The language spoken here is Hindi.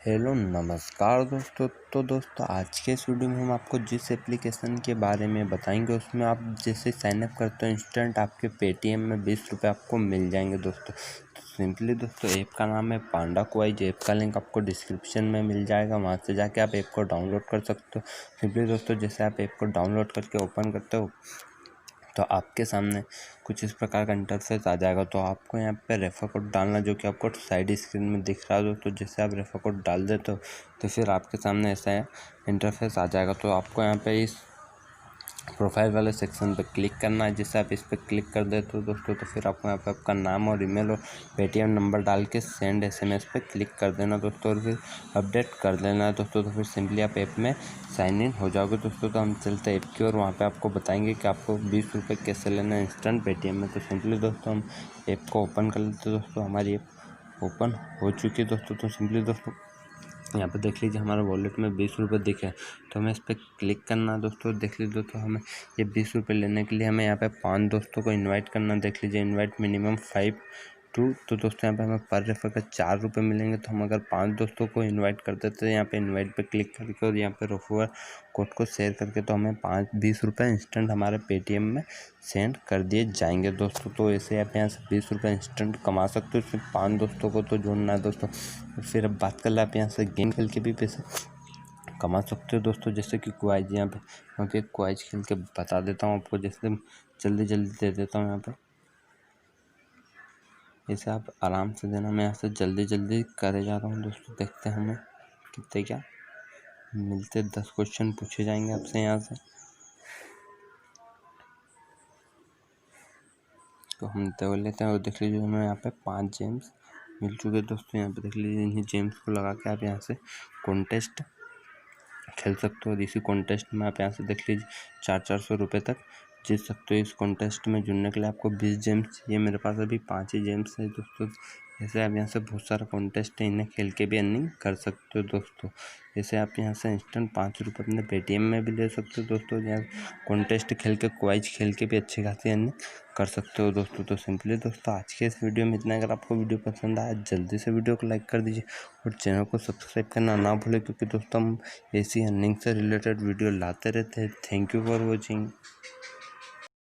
हेलो नमस्कार दोस्तों। तो दोस्तों आज के इस वीडियो में हम आपको जिस एप्लीकेशन के बारे में बताएंगे उसमें आप जैसे साइनअप करते हो इंस्टेंट आपके पेटीएम में 20 रुपये आपको मिल जाएंगे दोस्तों। तो सिंपली दोस्तों ऐप का नाम है पांडा क्वाइज। ऐप का लिंक आपको डिस्क्रिप्शन में मिल जाएगा, वहाँ से जाके आप ऐप को डाउनलोड कर सकते हो। सिंपली दोस्तों जैसे आप ऐप को डाउनलोड करके ओपन करते हो तो आपके सामने कुछ इस प्रकार का इंटरफेस आ जाएगा। तो आपको यहाँ पे रेफर कोड डालना, जो कि आपको साइड स्क्रीन में दिख रहा है दोस्तों। जैसे आप रेफर कोड डाल देते हो तो फिर आपके सामने ऐसा इंटरफेस आ जाएगा। तो आपको यहाँ पे इस प्रोफाइल वाले सेक्शन पे क्लिक करना है। जैसे आप इस पर क्लिक कर देते हो दोस्तों तो फिर आपको यहाँ पे आपका नाम और ईमेल और पेटीएम नंबर डाल के सेंड एसएमएस पे क्लिक कर देना दोस्तों, और फिर अपडेट कर देना है दोस्तों। तो फिर सिंपली आप ऐप में साइन इन हो जाओगे दोस्तों। तो हम चलते हैं ऐप की और वहाँ पे आपको बताएंगे कि आपको 20 रुपये कैसे लेना है इंस्टेंट पेटीएम में। तो सिंपली दोस्तों हम ऐप को ओपन कर लेते हैं दोस्तों। हमारी ऐप ओपन हो चुकी है दोस्तों। तो सिंपली दोस्तों यहाँ पे देख लीजिए हमारे वॉलेट में 20 रुपये दिखे, तो हमें इस पर क्लिक करना है दोस्तों। देख लीजिए दोस्तों हमें ये 20 रुपये लेने के लिए हमें यहाँ पे 5 दोस्तों को इनवाइट करना। देख लीजिए इनवाइट मिनिमम 5 टू, तो दोस्तों यहाँ पे हमें पर रेफर का 4 रुपये मिलेंगे। तो हम अगर 5 दोस्तों को इनवाइट कर देते हैं यहाँ पे इनवाइट पे क्लिक करके और यहाँ पे रेफर कोड को शेयर करके, तो हमें 20 रुपये इंस्टेंट हमारे पेटीएम में सेंड कर दिए जाएंगे दोस्तों। तो ऐसे आप यहाँ से 20 रुपये इंस्टेंट कमा सकते हो। सिर्फ 5 दोस्तों को तो जोड़ना है दोस्तों। फिर अब बात कर ले आप यहाँ से गेम खेल के भी पैसे कमा सकते हो दोस्तों। जैसे कि क्वाइज, यहाँ पे क्योंकि क्वाइज खेल के बता देता हूँ आपको, जैसे जल्दी दे देता हूँ यहाँ पे। ऐसे आप आराम से देना, मैं यहाँ से जल्दी करे जा रहा हूँ दोस्तों। देखते हैं हमें कितने क्या मिलते। 10 क्वेश्चन पूछे जाएंगे आपसे यहाँ से, तो हम दे लेते हैं। और देख लीजिए हमें यहाँ पे 5 जेम्स मिल चुके दोस्तों। यहाँ पे देख लीजिए इन्हीं जेम्स को लगा के आप यहाँ से कॉन्टेस्ट खेल सकते हो। और इसी कॉन्टेस्ट में आप यहाँ से देख लीजिए 400 रुपये तक जीत सकते हो। इस कॉन्टेस्ट में जुड़ने के लिए आपको 20 जेम्स चाहिए। मेरे पास अभी 5 ही जेम्स है दोस्तों। जैसे आप यहाँ से बहुत सारा कॉन्टेस्ट है, इन्हें खेल के भी अर्निंग कर सकते हो दोस्तों। जैसे आप यहाँ से इंस्टेंट 5 रुपये अपने पेटीएम में भी ले सकते हो दोस्तों। यहाँ कॉन्टेस्ट खेल के क्वाइज खेल के भी अच्छी खासी अर्निंग कर सकते हो दोस्तों। तो सिंपली दोस्तों आज के इस वीडियो में इतना। अगर आपको वीडियो पसंद आया जल्दी से वीडियो को लाइक कर दीजिए और चैनल को सब्सक्राइब करना ना भूलें, क्योंकि दोस्तों हम ऐसी अर्निंग से रिलेटेड वीडियो लाते रहते हैं। Thank you for watching.